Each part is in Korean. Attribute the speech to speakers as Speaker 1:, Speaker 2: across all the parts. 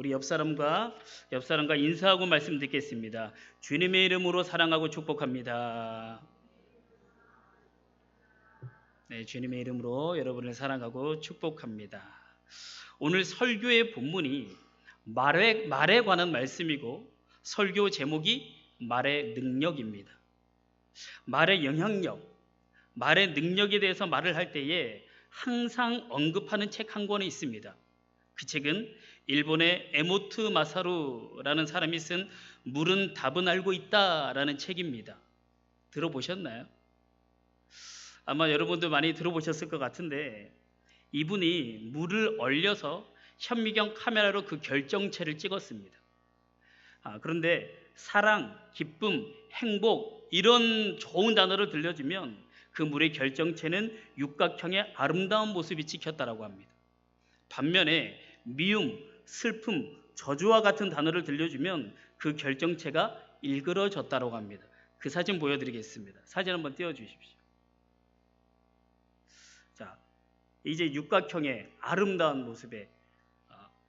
Speaker 1: 우리 옆 사람과 인사하고 말씀 듣겠습니다. 주님의 이름으로 사랑하고 축복합니다. 네, 주님의 이름으로 여러분을 사랑하고 축복합니다. 오늘 설교의 본문이 말에 관한 말씀이고 설교 제목이 말의 능력입니다. 말의 영향력, 말의 능력에 대해서 말을 할 때에 항상 언급하는 책 한 권이 있습니다. 그 책은 일본의 에모트 마사루라는 사람이 쓴 물은 답은 알고 있다라는 책입니다. 들어보셨나요? 아마 여러분도 많이 들어보셨을 것 같은데 이분이 물을 얼려서 현미경 카메라로 그 결정체를 찍었습니다. 그런데 사랑, 기쁨, 행복 이런 좋은 단어를 들려주면 그 물의 결정체는 육각형의 아름다운 모습이 찍혔다라고 합니다. 반면에 미움, 슬픔, 저주와 같은 단어를 들려주면 그 결정체가 일그러졌다라고 합니다. 그 사진 보여드리겠습니다. 사진 한번 띄워주십시오. 자, 이제 육각형의 아름다운 모습의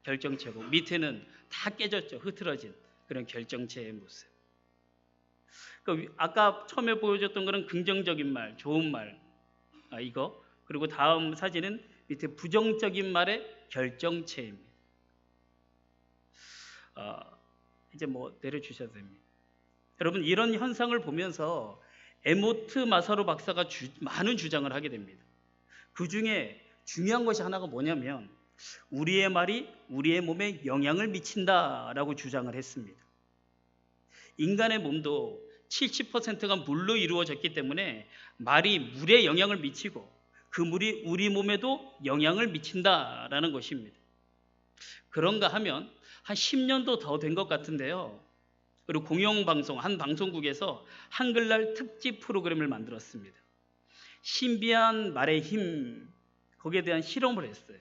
Speaker 1: 결정체고 밑에는 다 깨졌죠. 흐트러진 그런 결정체의 모습. 아까 처음에 보여줬던 거는 긍정적인 말, 좋은 말, 이거. 그리고 다음 사진은 밑에 부정적인 말의 결정체입니다. 이제 내려주셔도 됩니다. 여러분, 이런 현상을 보면서 에모트 마사루 박사가 많은 주장을 하게 됩니다. 그 중에 중요한 것이 하나가 뭐냐면 우리의 말이 우리의 몸에 영향을 미친다라고 주장을 했습니다. 인간의 몸도 70%가 물로 이루어졌기 때문에 말이 물에 영향을 미치고 그 물이 우리 몸에도 영향을 미친다라는 것입니다. 그런가 하면 한 10년도 더 된 것 같은데요. 그리고 공영방송 한 방송국에서 한글날 특집 프로그램을 만들었습니다. 신비한 말의 힘, 거기에 대한 실험을 했어요.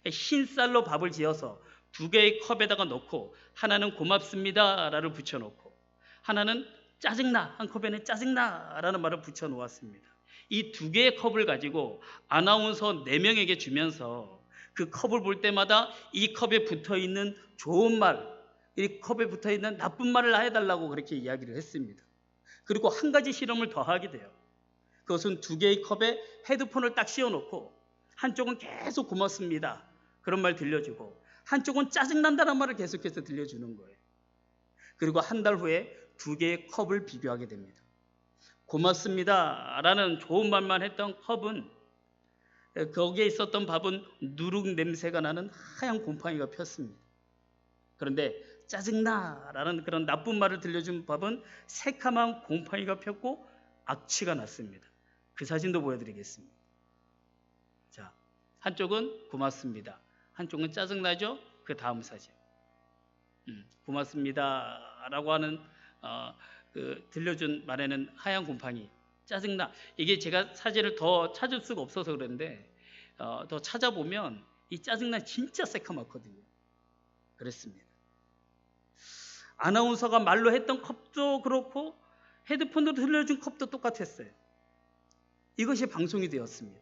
Speaker 1: 흰 쌀로 밥을 지어서 2개의 컵에다가 넣고 하나는 고맙습니다라를 붙여놓고 하나는 짜증나, 한 컵에는 짜증나라는 말을 붙여놓았습니다. 이 2개의 컵을 가지고 아나운서 4명에게 주면서 그 컵을 볼 때마다 이 컵에 붙어있는 좋은 말, 이 컵에 붙어있는 나쁜 말을 해달라고 그렇게 이야기를 했습니다. 그리고 한 가지 실험을 더 하게 돼요. 그것은 2개의 컵에 헤드폰을 딱 씌워놓고 한쪽은 계속 고맙습니다 그런 말 들려주고 한쪽은 짜증난다는 말을 계속해서 들려주는 거예요. 그리고 한 달 후에 2개의 컵을 비교하게 됩니다. 고맙습니다 라는 좋은 말만 했던 컵은 거기에 있었던 밥은 누룩 냄새가 나는 하얀 곰팡이가 폈습니다. 그런데 짜증나 라는 그런 나쁜 말을 들려준 밥은 새카만 곰팡이가 폈고 악취가 났습니다. 그 사진도 보여드리겠습니다. 자, 한쪽은 고맙습니다, 한쪽은 짜증나죠? 그 다음 사진. 고맙습니다 라고 하는 들려준 말에는 하얀 곰팡이, 짜증나. 이게 제가 사진을 더 찾을 수가 없어서 그런데 더 찾아보면 이 짜증나 진짜 새카맣거든요. 그랬습니다. 아나운서가 말로 했던 컵도 그렇고 헤드폰으로 들려준 컵도 똑같았어요. 이것이 방송이 되었습니다.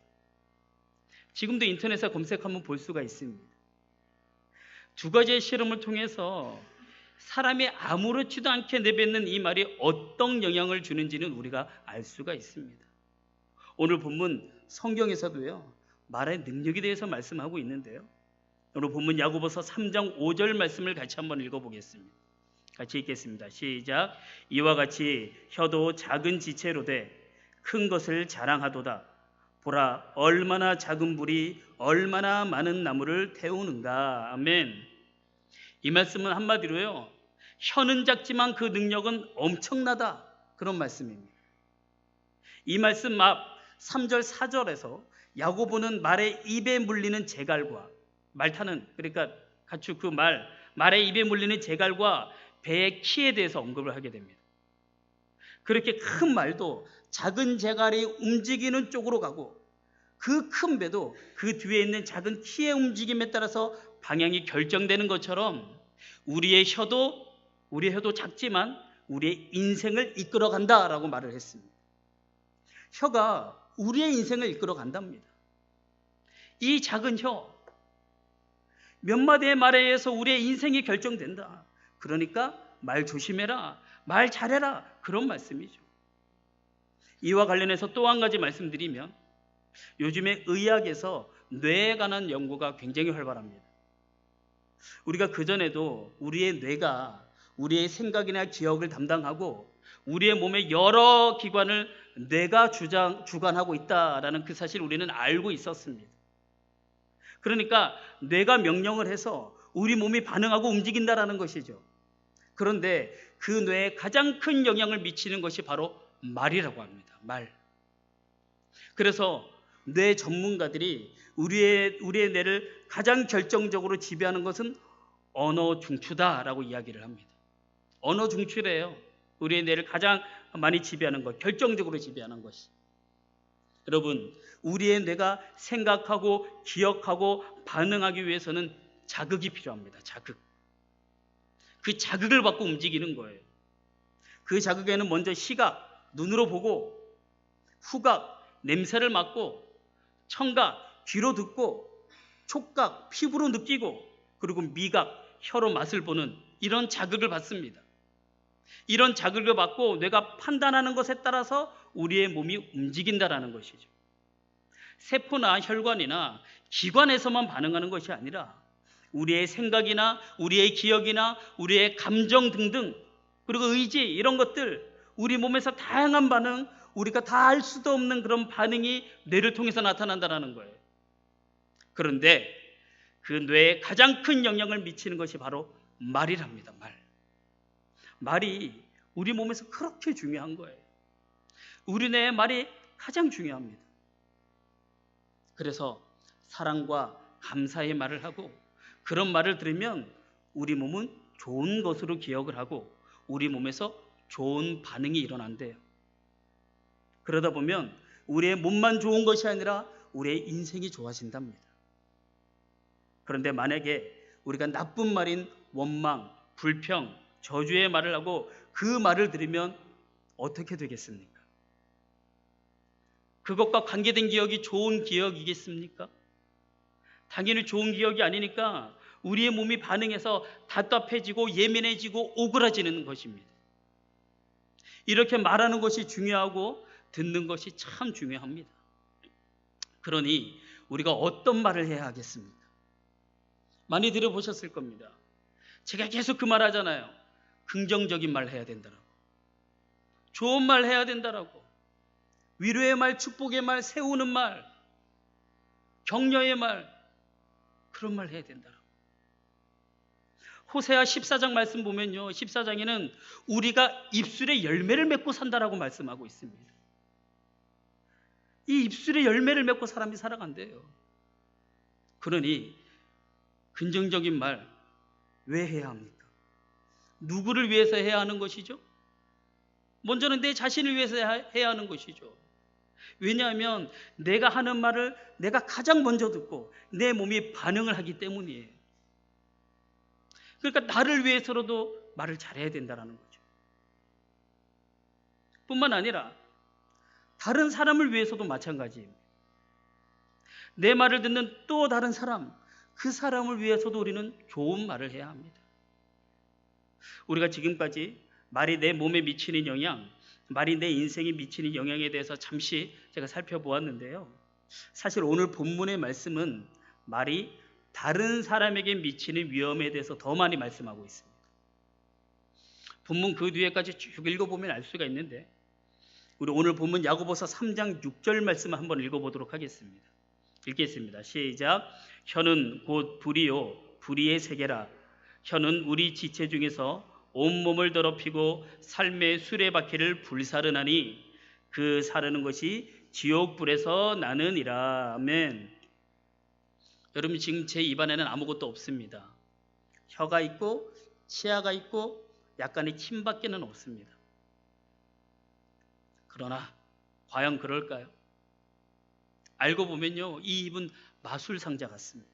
Speaker 1: 지금도 인터넷에 검색하면 볼 수가 있습니다. 2가지의 실험을 통해서 사람이 아무렇지도 않게 내뱉는 이 말이 어떤 영향을 주는지는 우리가 알 수가 있습니다. 오늘 본문 성경에서도요, 말의 능력에 대해서 말씀하고 있는데요. 오늘 본문 야고보서 3장 5절 말씀을 같이 한번 읽어보겠습니다. 같이 읽겠습니다. 시작. 이와 같이 혀도 작은 지체로 돼 큰 것을 자랑하도다. 보라, 얼마나 작은 불이 얼마나 많은 나무를 태우는가. 아멘. 이 말씀은 한마디로요, 혀는 작지만 그 능력은 엄청나다, 그런 말씀입니다. 이 말씀 앞 3절 4절에서 야고보는 말의 입에 물리는 재갈과 말타는, 그러니까 가축 그 말의 입에 물리는 재갈과 배의 키에 대해서 언급을 하게 됩니다. 그렇게 큰 말도 작은 재갈이 움직이는 쪽으로 가고 그 큰 배도 그 뒤에 있는 작은 키의 움직임에 따라서 방향이 결정되는 것처럼 우리의 혀도 작지만 우리의 인생을 이끌어간다라고 말을 했습니다. 혀가 우리의 인생을 이끌어간답니다. 이 작은 혀, 몇 마디의 말에 의해서 우리의 인생이 결정된다. 그러니까 말 조심해라, 말 잘해라, 그런 말씀이죠. 이와 관련해서 또 한 가지 말씀드리면, 요즘에 의학에서 뇌에 관한 연구가 굉장히 활발합니다. 우리가 그전에도 우리의 뇌가 우리의 생각이나 기억을 담당하고 우리의 몸의 여러 기관을 뇌가 주관하고 있다라는 그 사실을 우리는 알고 있었습니다. 그러니까 뇌가 명령을 해서 우리 몸이 반응하고 움직인다라는 것이죠. 그런데 그 뇌에 가장 큰 영향을 미치는 것이 바로 말이라고 합니다. 말. 그래서 뇌 전문가들이 우리의 뇌를 가장 결정적으로 지배하는 것은 언어 중추다라고 이야기를 합니다. 언어 중추래요. 우리의 뇌를 가장 많이 지배하는 것, 결정적으로 지배하는 것이. 여러분, 우리의 뇌가 생각하고 기억하고 반응하기 위해서는 자극이 필요합니다. 자극. 그 자극을 받고 움직이는 거예요. 그 자극에는 먼저 시각, 눈으로 보고, 후각, 냄새를 맡고, 청각, 귀로 듣고, 촉각, 피부로 느끼고, 그리고 미각, 혀로 맛을 보는 이런 자극을 받습니다. 이런 자극을 받고 뇌가 판단하는 것에 따라서 우리의 몸이 움직인다라는 것이죠. 세포나 혈관이나 기관에서만 반응하는 것이 아니라 우리의 생각이나 우리의 기억이나 우리의 감정 등등, 그리고 의지, 이런 것들, 우리 몸에서 다양한 반응, 우리가 다 알 수도 없는 그런 반응이 뇌를 통해서 나타난다는 거예요. 그런데 그 뇌에 가장 큰 영향을 미치는 것이 바로 말이랍니다. 말이 우리 몸에서 그렇게 중요한 거예요. 우리 뇌의 말이 가장 중요합니다. 그래서 사랑과 감사의 말을 하고, 그런 말을 들으면 우리 몸은 좋은 것으로 기억을 하고 우리 몸에서 좋은 반응이 일어난대요. 그러다 보면 우리의 몸만 좋은 것이 아니라 우리의 인생이 좋아진답니다. 그런데 만약에 우리가 나쁜 말인 원망, 불평, 저주의 말을 하고 그 말을 들으면 어떻게 되겠습니까? 그것과 관계된 기억이 좋은 기억이겠습니까? 당연히 좋은 기억이 아니니까 우리의 몸이 반응해서 답답해지고 예민해지고 오그라지는 것입니다. 이렇게 말하는 것이 중요하고 듣는 것이 참 중요합니다. 그러니 우리가 어떤 말을 해야 하겠습니까? 많이 들어보셨을 겁니다. 제가 계속 그 말 하잖아요. 긍정적인 말 해야 된다라고. 좋은 말 해야 된다라고. 위로의 말, 축복의 말, 세우는 말, 격려의 말, 그런 말 해야 된다라고. 호세아 14장 말씀 보면요, 14장에는 우리가 입술에 열매를 맺고 산다라고 말씀하고 있습니다. 이 입술에 열매를 맺고 사람이 살아간대요. 그러니 긍정적인 말 왜 해야 합니까? 누구를 위해서 해야 하는 것이죠? 먼저는 내 자신을 위해서 해야 하는 것이죠. 왜냐하면 내가 하는 말을 내가 가장 먼저 듣고 내 몸이 반응을 하기 때문이에요. 그러니까 나를 위해서라도 말을 잘해야 된다는 거죠. 뿐만 아니라 다른 사람을 위해서도 마찬가지입니다. 내 말을 듣는 또 다른 사람, 그 사람을 위해서도 우리는 좋은 말을 해야 합니다. 우리가 지금까지 말이 내 몸에 미치는 영향, 말이 내 인생에 미치는 영향에 대해서 잠시 제가 살펴보았는데요. 사실 오늘 본문의 말씀은 말이 다른 사람에게 미치는 위험에 대해서 더 많이 말씀하고 있습니다. 본문 그 뒤에까지 쭉 읽어보면 알 수가 있는데, 우리 오늘 본문 야고보서 3장 6절 말씀을 한번 읽어보도록 하겠습니다. 읽겠습니다. 시작. 혀는 곧 불이요 불의의 세계라. 혀는 우리 지체 중에서 온몸을 더럽히고 삶의 수레바퀴를 불사르나니 그 사르는 것이 지옥불에서 나느니라. 아멘. 여러분, 지금 제 입안에는 아무것도 없습니다. 혀가 있고 치아가 있고 약간의 침밖에는 없습니다. 그러나 과연 그럴까요? 알고 보면요, 이 입은 마술상자 같습니다.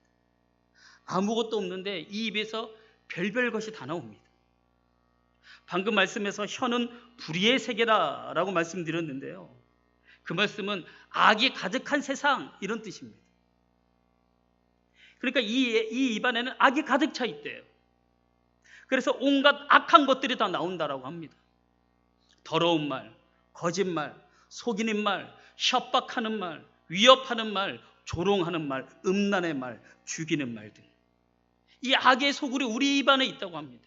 Speaker 1: 아무것도 없는데 이 입에서 별별 것이 다 나옵니다. 방금 말씀에서 혀는 불의의 세계라라고 말씀드렸는데요, 그 말씀은 악이 가득한 세상, 이런 뜻입니다. 그러니까 이 입안에는 악이 가득 차 있대요. 그래서 온갖 악한 것들이 다 나온다라고 합니다. 더러운 말, 거짓말, 속이는 말, 협박하는 말, 위협하는 말, 조롱하는 말, 음란의 말, 죽이는 말 등. 이 악의 소굴이 우리 입안에 있다고 합니다.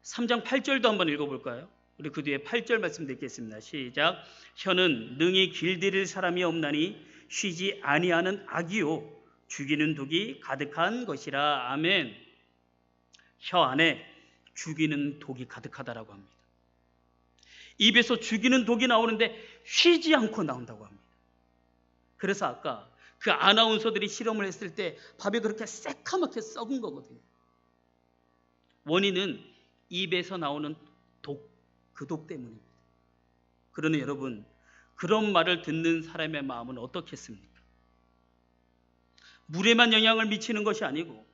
Speaker 1: 3장 8절도 한번 읽어볼까요? 우리 그 뒤에 8절 말씀 듣겠습니다. 시작. 혀는 능히 길들일 사람이 없나니 쉬지 아니하는 악이요 죽이는 독이 가득한 것이라. 아멘. 혀 안에 죽이는 독이 가득하다라고 합니다. 입에서 죽이는 독이 나오는데 쉬지 않고 나온다고 합니다. 그래서 아까 그 아나운서들이 실험을 했을 때 밥이 그렇게 새카맣게 썩은 거거든요. 원인은 입에서 나오는 독, 그 독 때문입니다. 그러니 여러분, 그런 말을 듣는 사람의 마음은 어떻겠습니까? 물에만 영향을 미치는 것이 아니고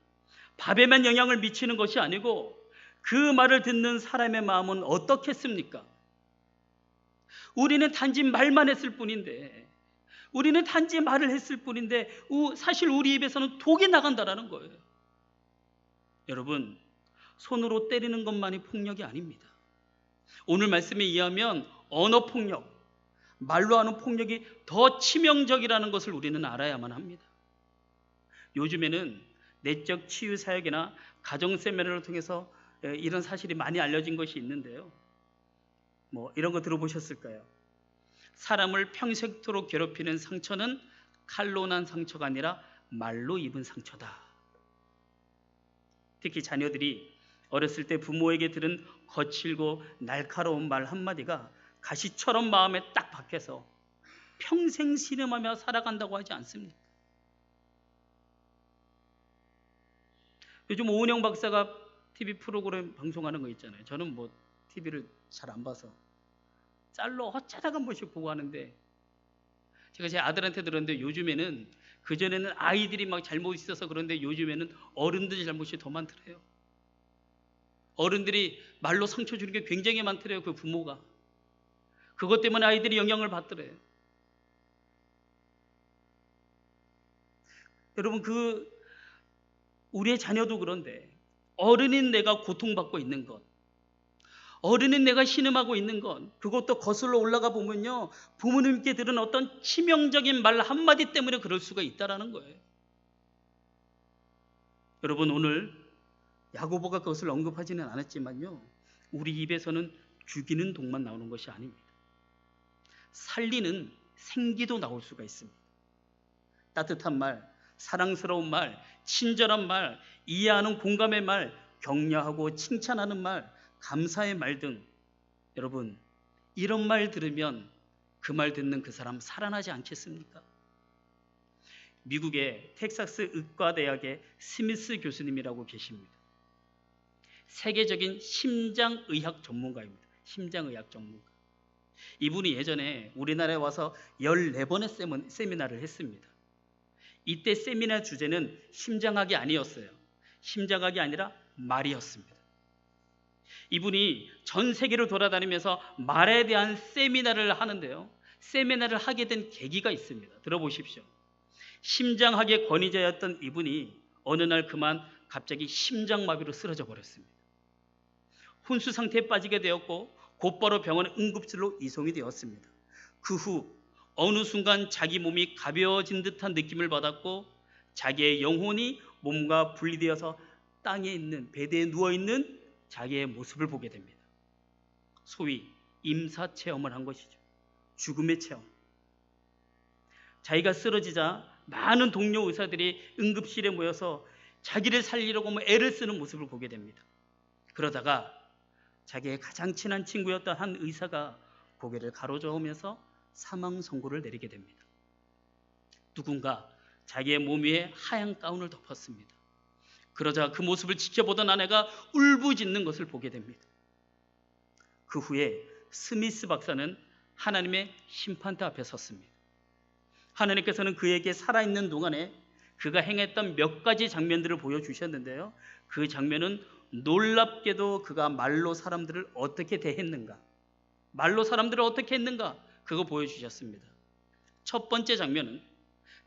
Speaker 1: 밥에만 영향을 미치는 것이 아니고 그 말을 듣는 사람의 마음은 어떻겠습니까? 우리는 단지 말만 했을 뿐인데, 우리는 단지 말을 했을 뿐인데 사실 우리 입에서는 독이 나간다라는 거예요. 여러분, 손으로 때리는 것만이 폭력이 아닙니다. 오늘 말씀에 의하면 언어폭력, 말로 하는 폭력이 더 치명적이라는 것을 우리는 알아야만 합니다. 요즘에는 내적 치유 사역이나 가정 세미나를 통해서 이런 사실이 많이 알려진 것이 있는데요. 이런 거 들어보셨을까요? 사람을 평생토록 괴롭히는 상처는 칼로 난 상처가 아니라 말로 입은 상처다. 특히 자녀들이 어렸을 때 부모에게 들은 거칠고 날카로운 말 한마디가 가시처럼 마음에 딱 박혀서 평생 신음하며 살아간다고 하지 않습니까? 요즘 오은영 박사가 TV 프로그램 방송하는 거 있잖아요. 저는 TV를 잘 안 봐서 짤로 어쩌다가 한 번씩 보고 하는데, 제가 제 아들한테 들었는데 요즘에는, 그전에는 아이들이 막 잘못 있어서 그런데 요즘에는 어른들이 잘못이 더 많더래요. 어른들이 말로 상처 주는 게 굉장히 많더래요. 그 부모가. 그것 때문에 아이들이 영향을 받더래요. 여러분, 우리의 자녀도 그런데 어른인 내가 고통받고 있는 것, 어른인 내가 신음하고 있는 것, 그것도 거슬러 올라가 보면요, 부모님께 들은 어떤 치명적인 말 한마디 때문에 그럴 수가 있다라는 거예요. 여러분, 오늘 야고보가 그것을 언급하지는 않았지만요, 우리 입에서는 죽이는 독만 나오는 것이 아닙니다. 살리는 생기도 나올 수가 있습니다. 따뜻한 말, 사랑스러운 말, 친절한 말, 이해하는 공감의 말, 격려하고 칭찬하는 말, 감사의 말 등, 여러분, 이런 말 들으면 그 말 듣는 그 사람 살아나지 않겠습니까? 미국의 텍사스 의과대학의 스미스 교수님이라고 계십니다. 세계적인 심장의학 전문가입니다. 심장의학 전문가. 이분이 예전에 우리나라에 와서 14번의 세미나를 했습니다. 이때 세미나 주제는 심장학이 아니었어요. 심장학이 아니라 말이었습니다. 이분이 전 세계를 돌아다니면서 말에 대한 세미나를 하는데요, 세미나를 하게 된 계기가 있습니다. 들어보십시오. 심장학의 권위자였던 이분이 어느 날 그만 갑자기 심장마비로 쓰러져 버렸습니다. 혼수 상태에 빠지게 되었고 곧바로 병원 응급실로 이송이 되었습니다. 그 후 어느 순간 자기 몸이 가벼워진 듯한 느낌을 받았고 자기의 영혼이 몸과 분리되어서 땅에 있는, 베드에 누워있는 자기의 모습을 보게 됩니다. 소위 임사 체험을 한 것이죠. 죽음의 체험. 자기가 쓰러지자 많은 동료 의사들이 응급실에 모여서 자기를 살리려고 애를 쓰는 모습을 보게 됩니다. 그러다가 자기의 가장 친한 친구였던 한 의사가 고개를 가로저으면서 사망 선고를 내리게 됩니다. 누군가 자기의 몸 위에 하얀 가운을 덮었습니다. 그러자 그 모습을 지켜보던 아내가 울부짖는 것을 보게 됩니다. 그 후에 스미스 박사는 하나님의 심판대 앞에 섰습니다. 하나님께서는 그에게 살아있는 동안에 그가 행했던 몇 가지 장면들을 보여주셨는데요, 그 장면은 놀랍게도 그가 말로 사람들을 어떻게 대했는가, 말로 사람들을 어떻게 했는가, 그거 보여주셨습니다. 첫 번째 장면은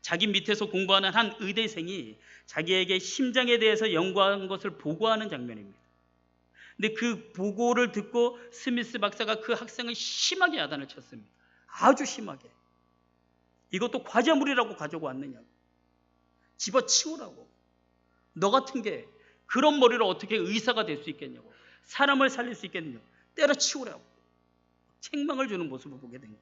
Speaker 1: 자기 밑에서 공부하는 한 의대생이 자기에게 심장에 대해서 연구한 것을 보고하는 장면입니다. 근데 그 보고를 듣고 스미스 박사가 그 학생을 심하게 야단을 쳤습니다. 아주 심하게. 이것도 과자물이라고 가지고 왔느냐고. 집어치우라고. 너 같은 게 그런 머리로 어떻게 의사가 될 수 있겠냐고. 사람을 살릴 수 있겠냐고. 때려치우라고. 책망을 주는 모습을 보게 된 거예요.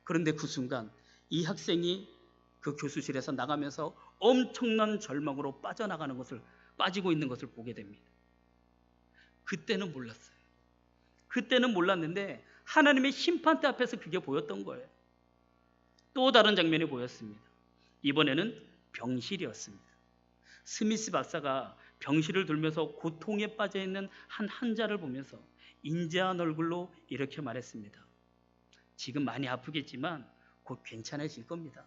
Speaker 1: 그런데 그 순간 이 학생이 그 교수실에서 나가면서 엄청난 절망으로 빠지고 있는 것을 보게 됩니다. 그때는 몰랐어요. 그때는 몰랐는데 하나님의 심판대 앞에서 그게 보였던 거예요. 또 다른 장면이 보였습니다. 이번에는 병실이었습니다. 스미스 박사가 병실을 돌면서 고통에 빠져 있는 한 환자를 보면서 인자한 얼굴로 이렇게 말했습니다. 지금 많이 아프겠지만 곧 괜찮아질 겁니다.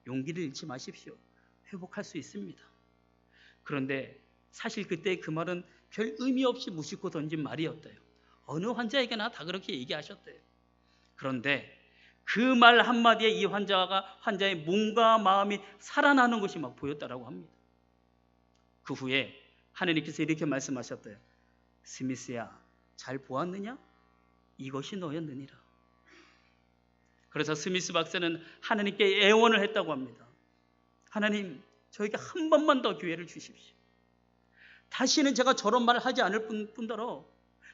Speaker 1: 용기를 잃지 마십시오. 회복할 수 있습니다. 그런데 사실 그때 그 말은 별 의미 없이 무심코 던진 말이었대요. 어느 환자에게나 다 그렇게 얘기하셨대요. 그런데 그 말 한마디에 이 환자의 몸과 마음이 살아나는 것이 막 보였다라고 합니다. 그 후에 하나님께서 이렇게 말씀하셨대요. 스미스야, 잘 보았느냐? 이것이 너였느니라. 그래서 스미스 박사는 하나님께 애원을 했다고 합니다. 하나님, 저에게 한 번만 더 기회를 주십시오. 다시는 제가 저런 말을 하지 않을 뿐더러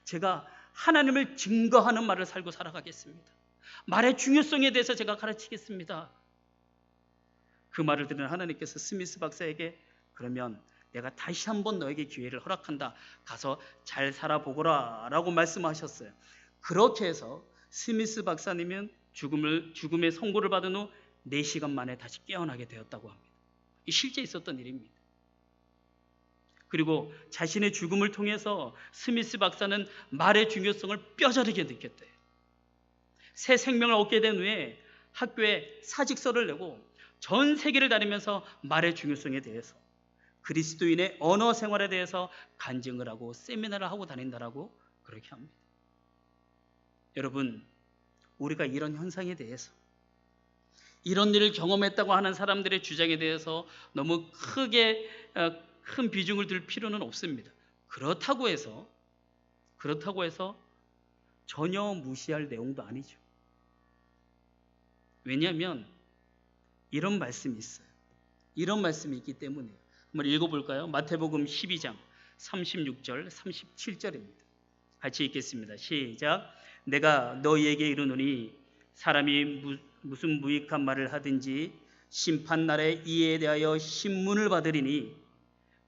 Speaker 1: 제가 하나님을 증거하는 말을 살고 살아가겠습니다. 말의 중요성에 대해서 제가 가르치겠습니다. 그 말을 들은 하나님께서 스미스 박사에게 그러면 내가 다시 한번 너에게 기회를 허락한다. 가서 잘 살아보거라 라고 말씀하셨어요. 그렇게 해서 스미스 박사님은 죽음의 선고를 받은 후 4시간 만에 다시 깨어나게 되었다고 합니다. 이 실제 있었던 일입니다. 그리고 자신의 죽음을 통해서 스미스 박사는 말의 중요성을 뼈저리게 느꼈대요. 새 생명을 얻게 된 후에 학교에 사직서를 내고 전 세계를 다니면서 말의 중요성에 대해서 그리스도인의 언어 생활에 대해서 간증을 하고 세미나를 하고 다닌다라고 그렇게 합니다. 여러분, 우리가 이런 현상에 대해서 이런 일을 경험했다고 하는 사람들의 주장에 대해서 너무 큰 비중을 둘 필요는 없습니다. 그렇다고 해서 전혀 무시할 내용도 아니죠. 왜냐하면 이런 말씀이 있어요. 이런 말씀이 있기 때문이에요. 한번 읽어볼까요? 마태복음 12장 36절 37절입니다. 같이 읽겠습니다. 시작. 내가 너희에게 이르노니 사람이 무슨 무익한 말을 하든지 심판날에 이에 대하여 신문을 받으리니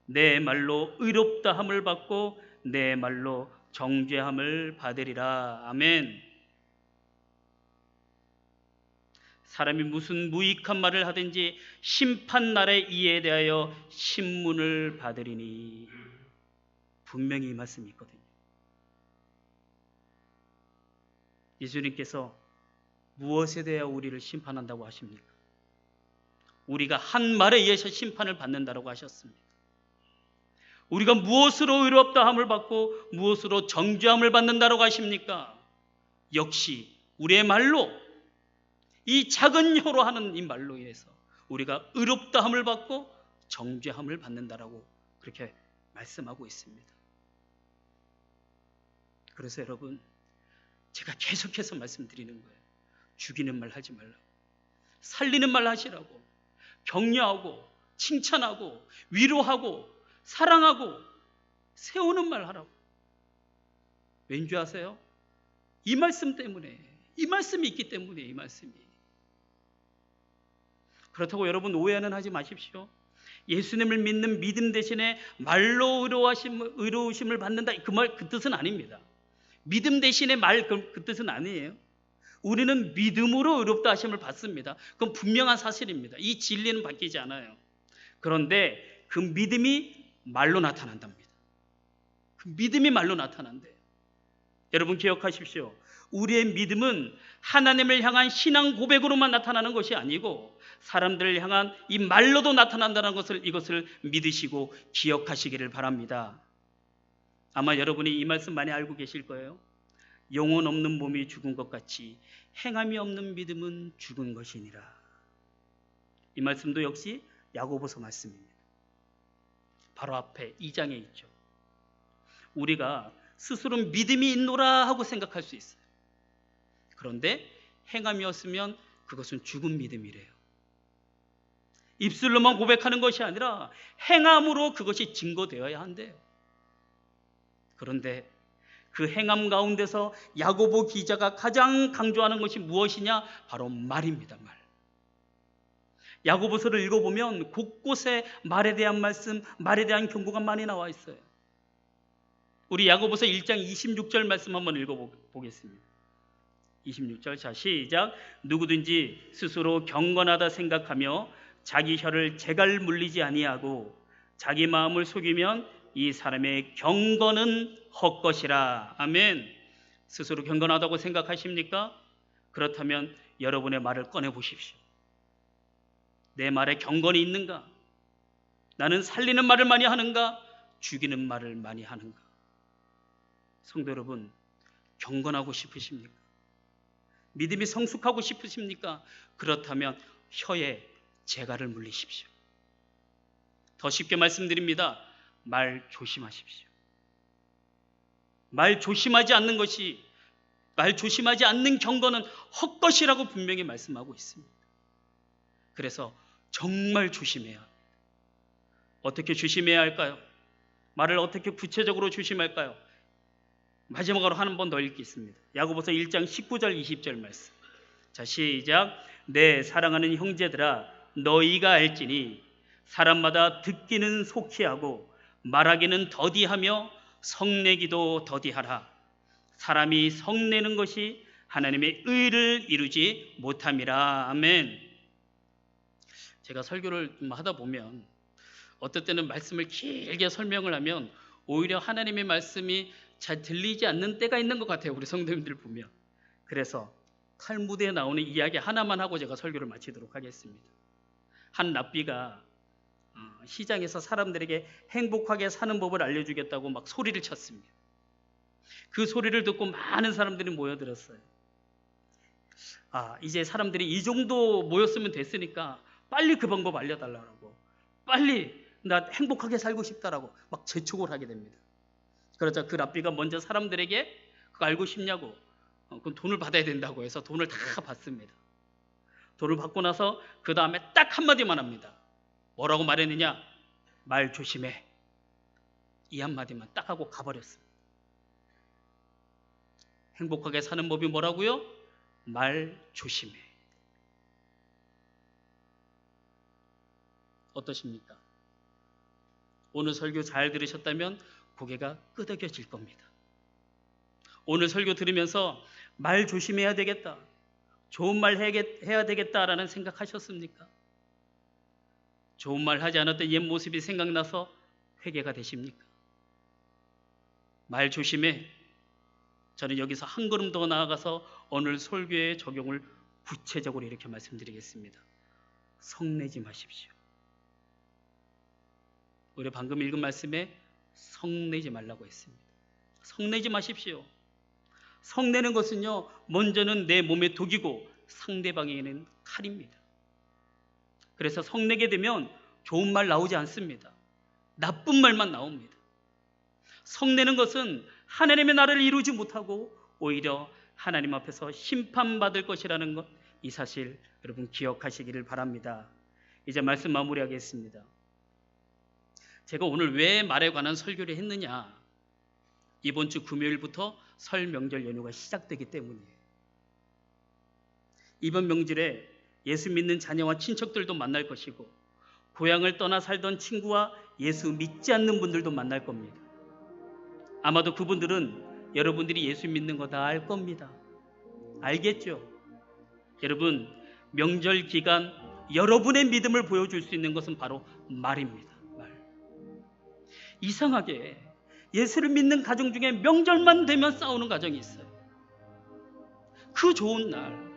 Speaker 1: 내 말로 의롭다 함을 받고 내 말로 정죄함을 받으리라. 아멘. 사람이 무슨 무익한 말을 하든지 심판날에 이에 대하여 신문을 받으리니. 분명히 이 말씀이 있거든요. 예수님께서 무엇에 대하여 우리를 심판한다고 하십니까? 우리가 한 말에 의해서 심판을 받는다고 하셨습니다. 우리가 무엇으로 의롭다 함을 받고 무엇으로 정죄함을 받는다고 하십니까? 역시 우리의 말로, 이 작은 혀로 하는 이 말로 인해서 우리가 의롭다 함을 받고 정죄함을 받는다라고 그렇게 말씀하고 있습니다. 그래서 여러분, 제가 계속해서 말씀드리는 거예요. 죽이는 말 하지 말라고, 살리는 말 하시라고, 격려하고 칭찬하고 위로하고 사랑하고 세우는 말 하라고. 왠지 아세요? 이 말씀 때문에, 이 말씀이 있기 때문에, 이 말씀이. 그렇다고 여러분 오해는 하지 마십시오. 예수님을 믿는 믿음 대신에 말로 의로우심을 받는다, 그 뜻은 아닙니다. 믿음 대신에 말, 그 뜻은 아니에요. 우리는 믿음으로 의롭다 하심을 받습니다. 그건 분명한 사실입니다. 이 진리는 바뀌지 않아요. 그런데 그 믿음이 말로 나타난답니다. 그 믿음이 말로 나타난대요. 여러분 기억하십시오. 우리의 믿음은 하나님을 향한 신앙 고백으로만 나타나는 것이 아니고 사람들을 향한 이 말로도 나타난다는 것을, 이것을 믿으시고 기억하시기를 바랍니다. 아마 여러분이 이 말씀 많이 알고 계실 거예요. 영혼 없는 몸이 죽은 것 같이 행함이 없는 믿음은 죽은 것이니라. 이 말씀도 역시 야고보서 말씀입니다. 바로 앞에 2장에 있죠. 우리가 스스로 믿음이 있노라 하고 생각할 수 있어요. 그런데 행함이었으면 그것은 죽은 믿음이래요. 입술로만 고백하는 것이 아니라 행함으로 그것이 증거되어야 한대요. 그런데 그 행함 가운데서 야고보 기자가 가장 강조하는 것이 무엇이냐? 바로 말입니다. 말. 야고보서를 읽어보면 곳곳에 말에 대한 말씀, 말에 대한 경고가 많이 나와 있어요. 우리 야고보서 1장 26절 말씀 한번 읽어보겠습니다. 26절, 자 시작. 누구든지 스스로 경건하다 생각하며 자기 혀를 재갈 물리지 아니하고 자기 마음을 속이면 이 사람의 경건은 헛것이라. 아멘. 스스로 경건하다고 생각하십니까? 그렇다면 여러분의 말을 꺼내 보십시오. 내 말에 경건이 있는가? 나는 살리는 말을 많이 하는가? 죽이는 말을 많이 하는가? 성도 여러분, 경건하고 싶으십니까? 믿음이 성숙하고 싶으십니까? 그렇다면 혀에 재갈을 물리십시오. 더 쉽게 말씀드립니다. 말 조심하십시오. 말 조심하지 않는 경건은 헛것이라고 분명히 말씀하고 있습니다. 그래서 정말 조심해야 합니다. 어떻게 조심해야 할까요? 말을 어떻게 구체적으로 조심할까요? 마지막으로 한 번 더 읽겠습니다. 야고보서 1장 19절 20절 말씀. 자 시작. 내 사랑하는 형제들아, 너희가 알지니 사람마다 듣기는 속히 하고 말하기는 더디하며 성내기도 더디하라. 사람이 성내는 것이 하나님의 의를 이루지 못함이라. 아멘. 제가 설교를 좀 하다 보면 어떨 때는 말씀을 길게 설명을 하면 오히려 하나님의 말씀이 잘 들리지 않는 때가 있는 것 같아요. 우리 성도님들 보면. 그래서 탈무드에 나오는 이야기 하나만 하고 제가 설교를 마치도록 하겠습니다. 한 랍비가 시장에서 사람들에게 행복하게 사는 법을 알려주겠다고 막 소리를 쳤습니다. 그 소리를 듣고 많은 사람들이 모여들었어요. 이제 사람들이 이 정도 모였으면 됐으니까 빨리 그 방법 알려달라고, 빨리 나 행복하게 살고 싶다라고 막 재촉을 하게 됩니다. 그러자 그 랍비가 먼저 사람들에게 그거 알고 싶냐고, 그럼 돈을 받아야 된다고 해서 돈을 다 받습니다. 돈을 받고 나서 그 다음에 딱 한마디만 합니다. 뭐라고 말했느냐? 말 조심해. 이 한마디만 딱 하고 가버렸습니다. 행복하게 사는 법이 뭐라고요? 말 조심해. 어떠십니까? 오늘 설교 잘 들으셨다면 고개가 끄덕여질 겁니다. 오늘 설교 들으면서 말 조심해야 되겠다, 좋은 말 해야 되겠다라는 생각하셨습니까? 좋은 말 하지 않았던 옛 모습이 생각나서 회개가 되십니까? 말 조심해. 저는 여기서 한 걸음 더 나아가서 오늘 설교의 적용을 구체적으로 이렇게 말씀드리겠습니다. 성내지 마십시오. 우리 방금 읽은 말씀에 성내지 말라고 했습니다. 성내지 마십시오. 성내는 것은요, 먼저는 내 몸에 독이고 상대방에게는 칼입니다. 그래서 성내게 되면 좋은 말 나오지 않습니다. 나쁜 말만 나옵니다. 성내는 것은 하나님의 나라를 이루지 못하고 오히려 하나님 앞에서 심판받을 것이라는 것, 이 사실 여러분 기억하시기를 바랍니다. 이제 말씀 마무리하겠습니다. 제가 오늘 왜 말에 관한 설교를 했느냐? 이번 주 금요일부터 설 명절 연휴가 시작되기 때문이에요. 이번 명절에 예수 믿는 자녀와 친척들도 만날 것이고, 고향을 떠나 살던 친구와 예수 믿지 않는 분들도 만날 겁니다. 아마도 그분들은 여러분들이 예수 믿는 거 다 알 겁니다. 알겠죠? 여러분, 명절 기간 여러분의 믿음을 보여줄 수 있는 것은 바로 말입니다. 말. 이상하게 예수를 믿는 가정 중에 명절만 되면 싸우는 가정이 있어요. 그 좋은 날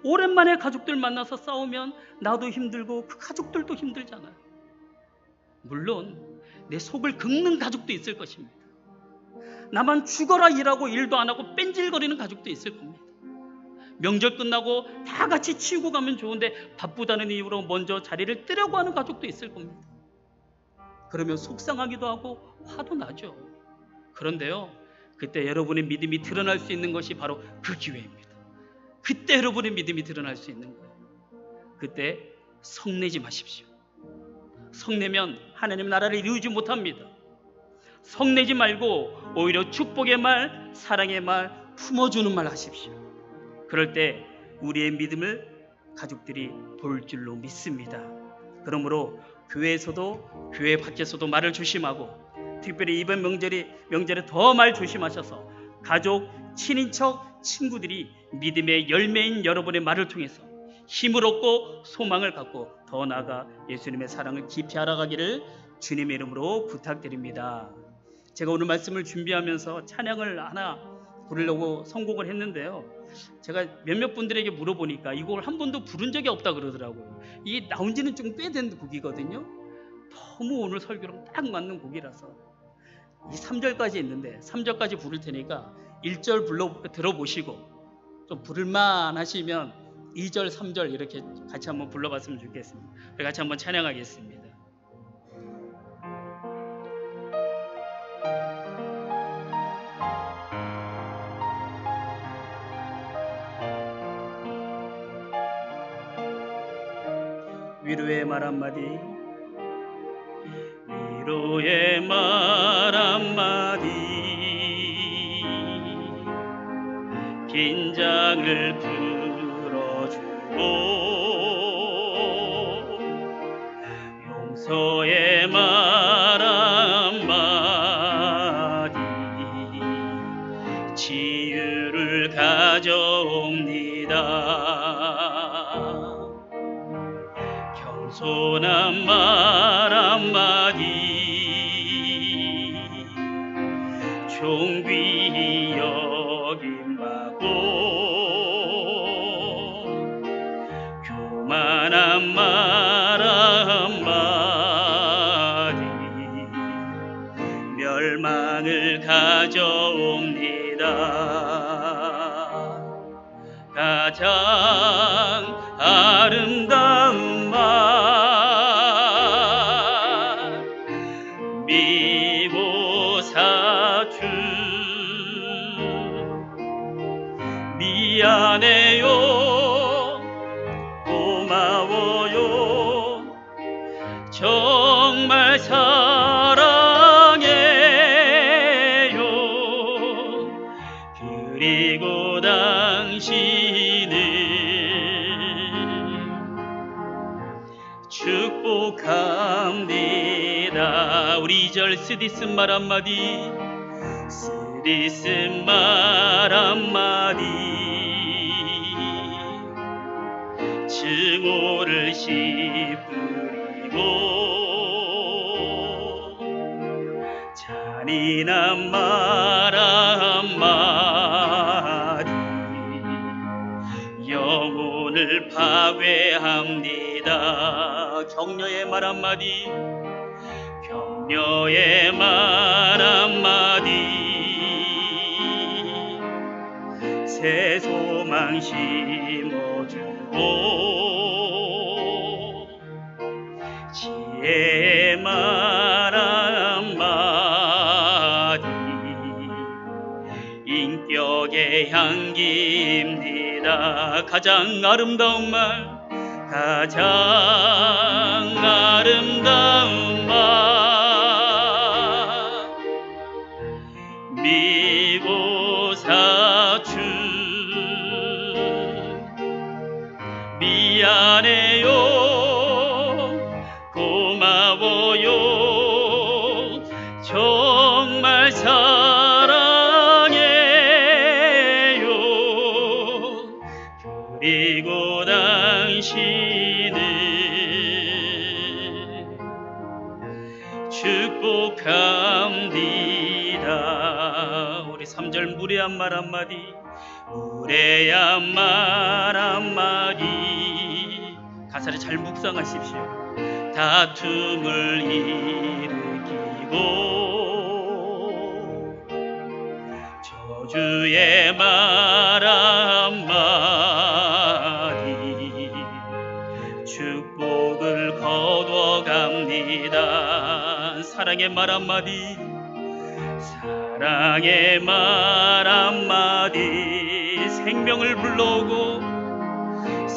Speaker 1: 오랜만에 가족들 만나서 싸우면 나도 힘들고 그 가족들도 힘들잖아요. 물론 내 속을 긁는 가족도 있을 것입니다. 나만 죽어라 일하고 일도 안 하고 뺀질거리는 가족도 있을 겁니다. 명절 끝나고 다 같이 치우고 가면 좋은데 바쁘다는 이유로 먼저 자리를 뜨려고 하는 가족도 있을 겁니다. 그러면 속상하기도 하고 화도 나죠. 그런데요, 그때 여러분의 믿음이 드러날 수 있는 것이 바로 그 기회입니다. 그때 여러분의 믿음이 드러날 수 있는 거예요. 그때 성내지 마십시오. 성내면 하나님 나라를 이루지 못합니다. 성내지 말고 오히려 축복의 말, 사랑의 말, 품어주는 말 하십시오. 그럴 때 우리의 믿음을 가족들이 볼 줄로 믿습니다. 그러므로 교회에서도 교회 밖에서도 말을 조심하고, 특별히 이번 명절에 더 말 조심하셔서 가족, 친인척, 친구들이 믿음의 열매인 여러분의 말을 통해서 힘을 얻고 소망을 갖고 더 나아가 예수님의 사랑을 깊이 알아가기를 주님의 이름으로 부탁드립니다. 제가 오늘 말씀을 준비하면서 찬양을 하나 부르려고 선곡을 했는데요, 제가 몇몇 분들에게 물어보니까 이걸 한 번도 부른 적이 없다 그러더라고요. 이게 나온 지는 좀 꽤 된 곡이거든요. 너무 오늘 설교랑 딱 맞는 곡이라서 이 3절까지 있는데 3절까지 부를 테니까 1절 들어보시고 좀 부를만 하시면 2절, 3절 이렇게 같이 한번 불러봤으면 좋겠습니다. 우리 같이 한번 찬양하겠습니다. 위로의 말 한마디, 위로의 말 한마디, 긴장을 풀어주고 용서의 말 한마디, 치유를 가져옵니다. 겸손한 말 한마디, 존귀히 여김받고 교만한 말 한마디, 멸망을 가져옵니다. 가장 아름다운 말, 미워사주 미안해요, 고마워요, 정말 사랑해요. 그리고 당신을 축복합니다. 우리 2절 쓰디쓴 말 한마디, 쓰디쓴 말 한마디, 증오를 씨뿌리고 잔인한 말 한마디, 영혼을 파괴합니다. 격려의 말 한마디, 격려의 말 한마디, 새 소망 심어주고 지혜의 말 한마디, 인격의 향기입니다. 가장 아름다운 말, 가장 아름다운 말, 미고사주 미안해요, 고마워요, 정말 사랑해요. 그리고 당신을 축복합니다. 우리 3절 무례한 말 한마디, 무례한 말 한마디, 가사를 잘 묵상하십시오. 다툼을 일으키고 저주의 말 한마디, 사랑의 말 한마디, 사랑의 말 한마디, 생명을 불러오고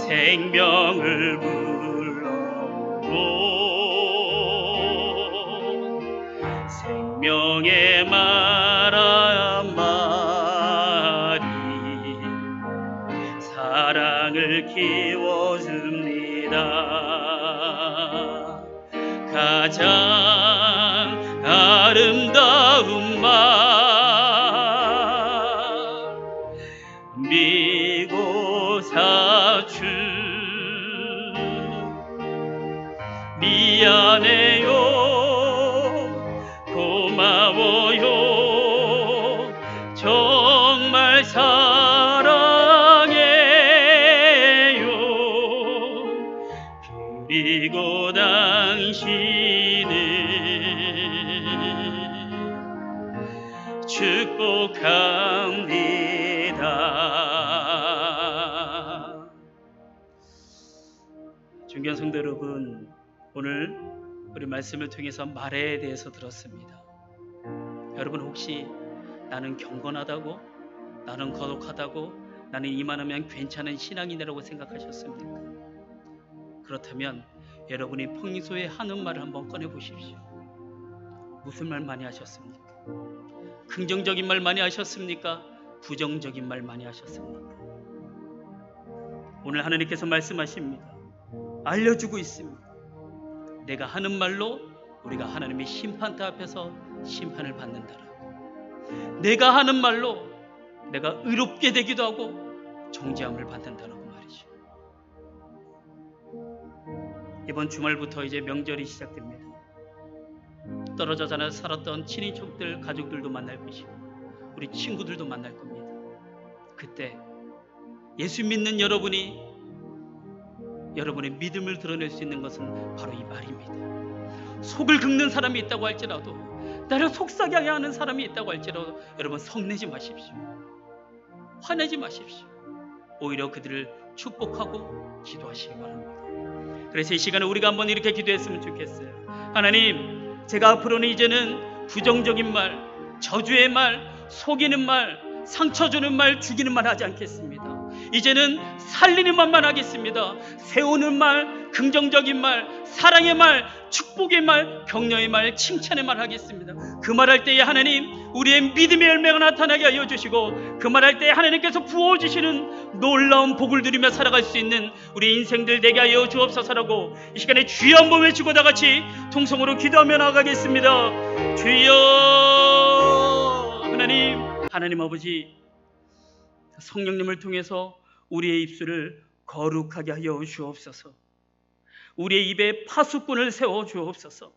Speaker 1: 생명을 불러오고, 생명의 말 한마디, 사랑을 키워줍니다. 가장 아름다운 말, 미고사주 미안해요, 고마워요, 정말 사랑해요. 그리고 당신을 축복합니다. 존귀한 성도 여러분, 오늘 우리 말씀을 통해서 말에 대해서 들었습니다. 여러분, 혹시 나는 경건하다고, 나는 거룩하다고, 나는 이만하면 괜찮은 신앙인이라고 생각하셨습니까? 그렇다면 여러분이 평소에 하는 말을 한번 꺼내 보십시오. 무슨 말 많이 하셨습니까? 긍정적인 말 많이 하셨습니까? 부정적인 말 많이 하셨습니까? 오늘 하나님께서 말씀하십니다. 알려주고 있습니다. 내가 하는 말로 우리가 하나님의 심판대 앞에서 심판을 받는다라고. 내가 하는 말로 내가 의롭게 되기도 하고 정죄함을 받는다라고 말이죠. 이번 주말부터 이제 명절이 시작됩니다. 떨어져 살았던 친인척들, 가족들도 만날 것이고 우리 친구들도 만날 겁니다. 그때 예수 믿는 여러분이 여러분의 믿음을 드러낼 수 있는 것은 바로 이 말입니다. 속을 긁는 사람이 있다고 할지라도, 나를 속삭이게 하는 사람이 있다고 할지라도 여러분 성내지 마십시오. 화내지 마십시오. 오히려 그들을 축복하고 기도하시기 바랍니다. 그래서 이 시간에 우리가 한번 이렇게 기도했으면 좋겠어요. 하나님, 제가 앞으로는 이제는 부정적인 말, 저주의 말, 속이는 말, 상처 주는 말, 죽이는 말 하지 않겠습니다. 이제는 살리는 말만 하겠습니다. 세우는 말, 긍정적인 말, 사랑의 말, 축복의 말, 격려의 말, 칭찬의 말 하겠습니다. 그 말할 때에 하나님, 우리의 믿음의 열매가 나타나게 하여 주시고, 그 말할 때에 하나님께서 부어주시는 놀라운 복을 누리며 살아갈 수 있는 우리 인생들 되게 하여 주옵소서라고 이 시간에 주여 한번 외치고 다 같이 통성으로 기도하며 나가겠습니다. 주여. 하나님 아버지, 성령님을 통해서 우리의 입술을 거룩하게 하여 주옵소서. 우리의 입에 파수꾼을 세워 주옵소서.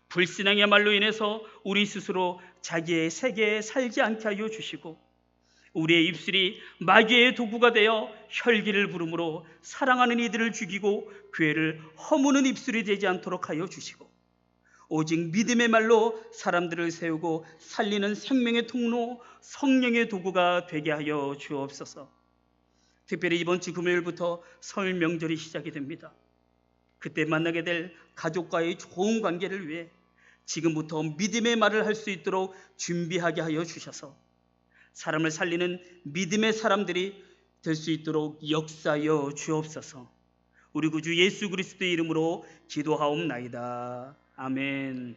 Speaker 1: 불신앙의 말로 인해서 우리 스스로 자기의 세계에 살지 않게 하여 주시고, 우리의 입술이 마귀의 도구가 되어 혈기를 부름으로 사랑하는 이들을 죽이고 교회를 허무는 입술이 되지 않도록 하여 주시고, 오직 믿음의 말로 사람들을 세우고 살리는 생명의 통로, 성령의 도구가 되게 하여 주옵소서. 특별히 이번 주 금요일부터 설 명절이 시작이 됩니다. 그때 만나게 될 가족과의 좋은 관계를 위해 지금부터 믿음의 말을 할 수 있도록 준비하게 하여 주셔서 사람을 살리는 믿음의 사람들이 될 수 있도록 역사하여 주옵소서. 우리 구주 예수 그리스도의 이름으로 기도하옵나이다. 아멘.